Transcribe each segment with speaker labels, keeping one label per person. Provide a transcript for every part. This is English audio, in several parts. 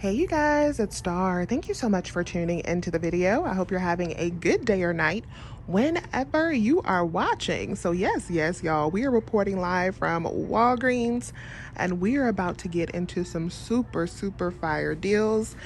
Speaker 1: Hey you guys, it's Star. Thank you so much for tuning into the video. I hope you're having a good day or night whenever you are watching. So yes, y'all, we are reporting live from Walgreens and we are about to get into some super fire deals.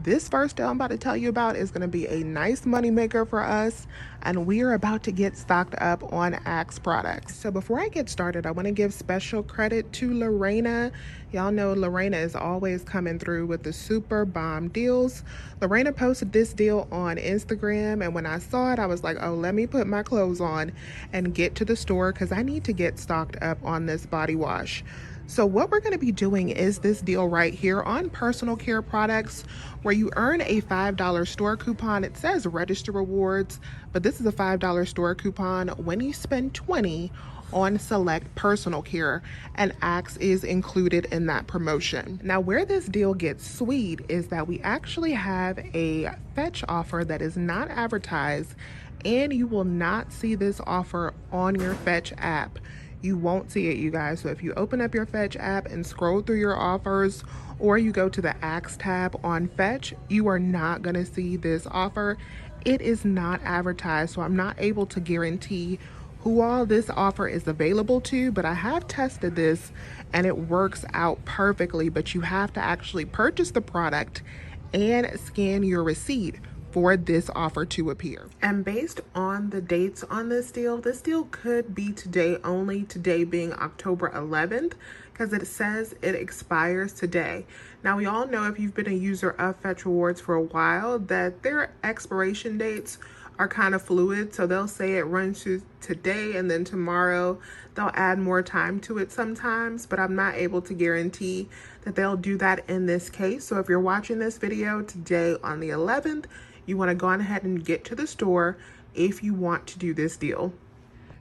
Speaker 1: This first deal I'm about to tell you about is going to be a nice money maker for us, and we are about to get stocked up on Axe products. So before I get started, I want to give special credit to Lorena. Y'all know Lorena is always coming through with the super bomb deals. Lorena posted this deal on Instagram, and when I saw it, I was like, oh, let me put my clothes on and get to the store because I need to get stocked up on this body wash. So what we're going to be doing is this deal right here on personal care products where you earn a $5 store coupon. It says register rewards, but this is a $5 store coupon when you spend $20 on select personal care, and Axe is included in that promotion. Now where this deal gets sweet is that we actually have a fetch offer that is not advertised, and you will not see this offer on your fetch app. You won't see it, you guys. So if you open up your Fetch app and scroll through your offers, or you go to the Axe tab on Fetch, you are not going to see this offer. It is not advertised, so I'm not able to guarantee who all this offer is available to, but I have tested this and it works out perfectly. But you have to actually purchase the product and scan your receipt for this offer to appear. And based on the dates on this deal could be today only, today being October 11th, because it says it expires today. Now we all know, if you've been a user of Fetch Rewards for a while, that their expiration dates are kind of fluid. So they'll say it runs to today and then tomorrow they'll add more time to it sometimes, but I'm not able to guarantee that they'll do that in this case. So if you're watching this video today on the 11th, you want to go on ahead and get to the store if you want to do this deal.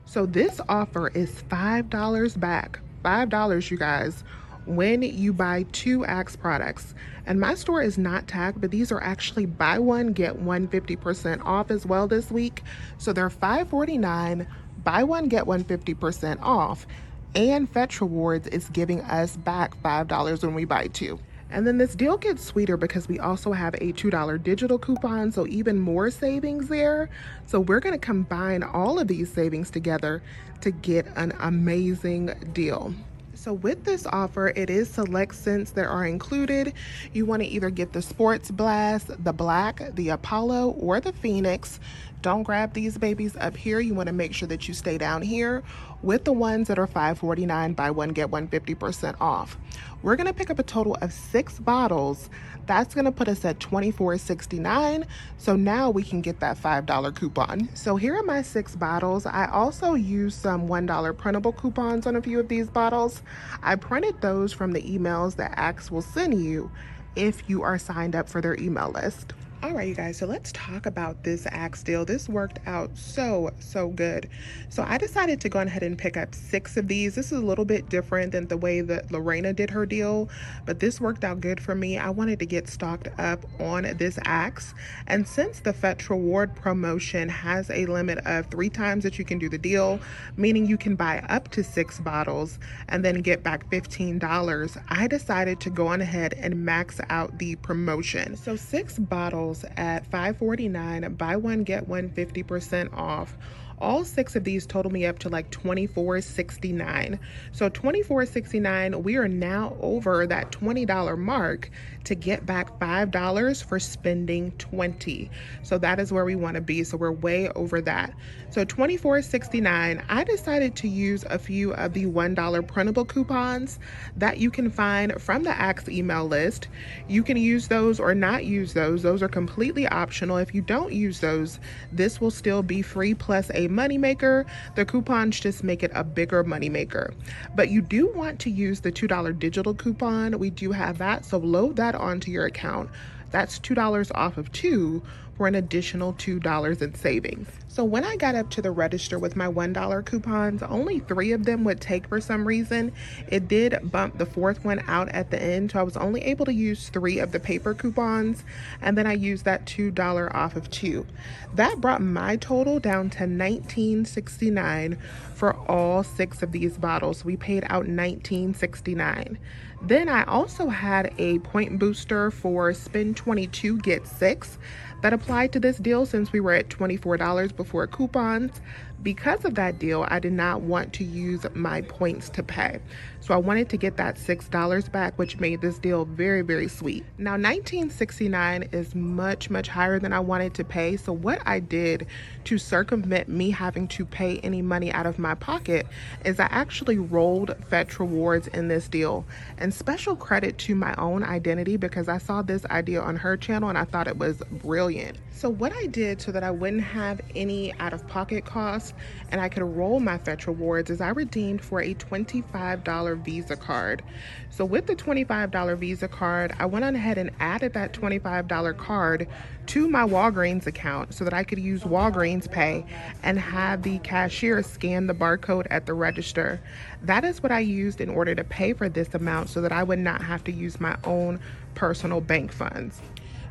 Speaker 1: So this offer is $5 back. $5, you guys, when you buy 2 Axe products. And my store is not tagged, but these are actually buy one, get one 50% off as well this week. So they're $5.49, buy one, get one 50% off. And Fetch Rewards is giving us back $5 when we buy 2. And then this deal gets sweeter because we also have a $2 digital coupon, so even more savings there. So we're going to combine all of these savings together to get an amazing deal. So with this offer, it is select scents that are included. You want to either get the Sports Blast, the Black, the Apollo, or the Phoenix. Don't grab these babies up here. You want to make sure that you stay down here with the ones that are $5.49, buy one, get one 50% off. We're going to pick up a total of 6 bottles. That's going to put us at $24.69. So now we can get that $5 coupon. So here are my 6 bottles. I also used some $1 printable coupons on a few of these bottles. I printed those from the emails that Axe will send you if you are signed up for their email list. All right, you guys, so let's talk about this Axe deal. This worked out so good. So I decided to go ahead and pick up 6 of these. This is a little bit different than the way that Lorena did her deal, but this worked out good for me. I wanted to get stocked up on this Axe. And since the Fetch Reward promotion has a limit of 3 times that you can do the deal, meaning you can buy up to 6 bottles and then get back $15, I decided to go on ahead and max out the promotion. So 6 bottles at $5.49, buy one, get one 50% off. All 6 of these total me up to like $24.69. So $24.69, we are now over that $20 mark to get back $5 for spending $20. So that is where we want to be. So we're way over that. So $24.69, I decided to use a few of the $1 printable coupons that you can find from the Axe email list. You can use those or not use those. Those are completely optional. If you don't use those, this will still be free plus a moneymaker. The coupons just make it a bigger moneymaker. But you do want to use the $2 digital coupon. We do have that, so load that onto your account. That's $2 off of 2 for an additional $2 in savings. So when I got up to the register with my $1 coupons, only 3 of them would take for some reason. It did bump the 4th one out at the end, so I was only able to use 3 of the paper coupons, and then I used that $2 off of 2. That brought my total down to $19.69 for all 6 of these bottles. We paid out $19.69. Then I also had a point booster for spend 22 get 6 that applied to this deal since we were at $24 before coupons. Because of that deal, I did not want to use my points to pay. So I wanted to get that $6 back, which made this deal very, very sweet. Now, $19.69 is much, much higher than I wanted to pay. So what I did to circumvent me having to pay any money out of my pocket is I actually rolled Fetch Rewards in this deal. And special credit to my own identity, because I saw this idea on her channel and I thought it was brilliant. So what I did so that I wouldn't have any out-of-pocket costs and I could roll my Fetch Rewards is I redeemed for a $25 Visa card. So with the $25 Visa card, I went on ahead and added that $25 card to my Walgreens account so that I could use Walgreens Pay and have the cashier scan the barcode at the register. That is what I used in order to pay for this amount so that I would not have to use my own personal bank funds.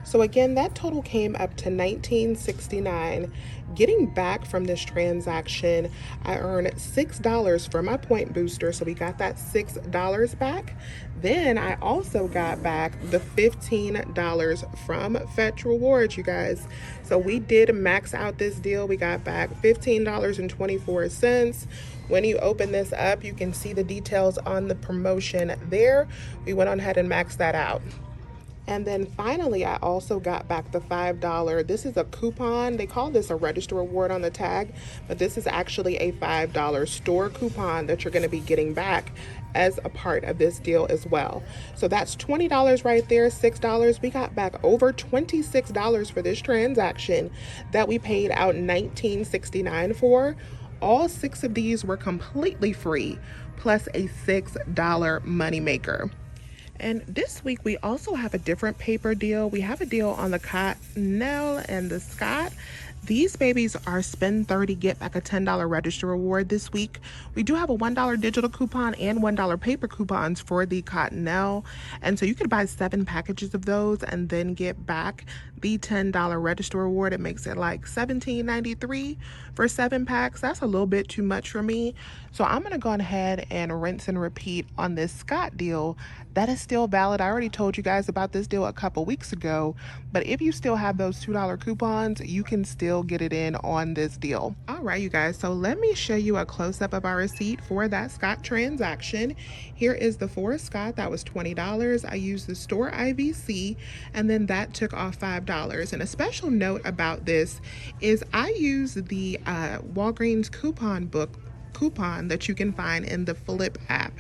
Speaker 1: So again, that total came up to $19.69. Getting back from this transaction, I earned $6 for my point booster, so we got that $6 back. Then I also got back the $15 from Fetch Rewards, you guys. So we did max out this deal. We got back $15.24. When you open this up, you can see the details on the promotion there. We went on ahead and maxed that out. And then finally, I also got back the $5. This is a coupon. They call this a register reward on the tag, but this is actually a $5 store coupon that you're going to be getting back as a part of this deal as well. So that's $20 right there, $6. We got back over $26 for this transaction that we paid out $19.69 for. All 6 of these were completely free, plus a $6 moneymaker. And this week we also have a different paper deal. We have a deal on the Cottonelle and the Scott. These babies are spend 30, get back a $10 register reward this week. We do have a $1 digital coupon and $1 paper coupons for the Cottonelle. And so you could buy 7 packages of those and then get back the $10 register reward. It makes it like $17.93 for 7 packs. That's a little bit too much for me. So I'm gonna go ahead and rinse and repeat on this Scott deal. That is still valid. I already told you guys about this deal a couple weeks ago, but if you still have those $2 coupons, you can still get it in on this deal. All right, you guys, so let me show you a close-up of our receipt for that Scott transaction. Here is the for Scott. That was $20. I used the store IVC, and then that took off $5. And a special note about this is I use the Walgreens coupon that you can find in the Flip app.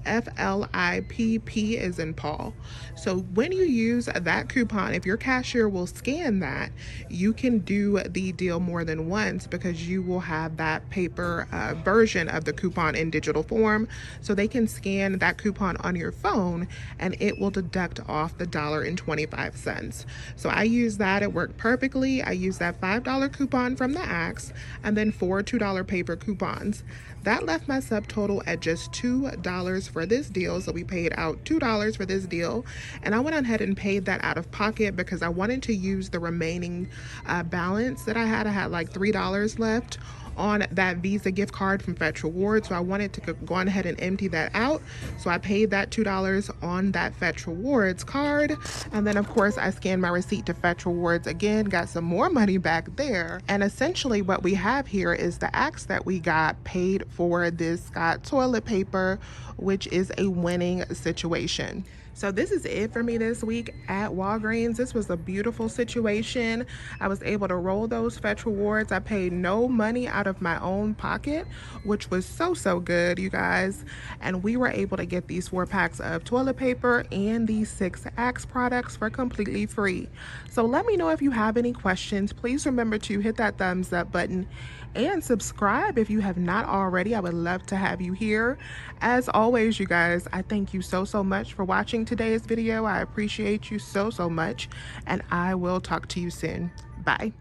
Speaker 1: FLIPP is in Paul. So when you use that coupon, if your cashier will scan that, you can do the deal more than once because you will have that paper version of the coupon in digital form. So they can scan that coupon on your phone and it will deduct off the $1.25. So I use that. It worked perfectly. I used that $5 coupon from the Axe and then 4 $2 paper coupons. That left my subtotal at just $2 for this deal. So we paid out $2 for this deal. And I went ahead and paid that out of pocket because I wanted to use the remaining balance that I had. I had like $3 left on that Visa gift card from Fetch Rewards. So I wanted to go on ahead and empty that out. So I paid that $2 on that Fetch Rewards card. And then of course I scanned my receipt to Fetch Rewards again, got some more money back there. And essentially what we have here is the Axe that we got paid for this Scott toilet paper, which is a winning situation. So this is it for me this week at Walgreens. This was a beautiful situation. I was able to roll those Fetch Rewards. I paid no money out of my own pocket, which was so good, you guys. And we were able to get these 4 packs of toilet paper and these 6 Axe products for completely free. So let me know if you have any questions. Please remember to hit that thumbs up button and subscribe if you have not already. I would love to have you here. As always, you guys, I thank you so much for watching today's video. I appreciate you so much, and I will talk to you soon. Bye.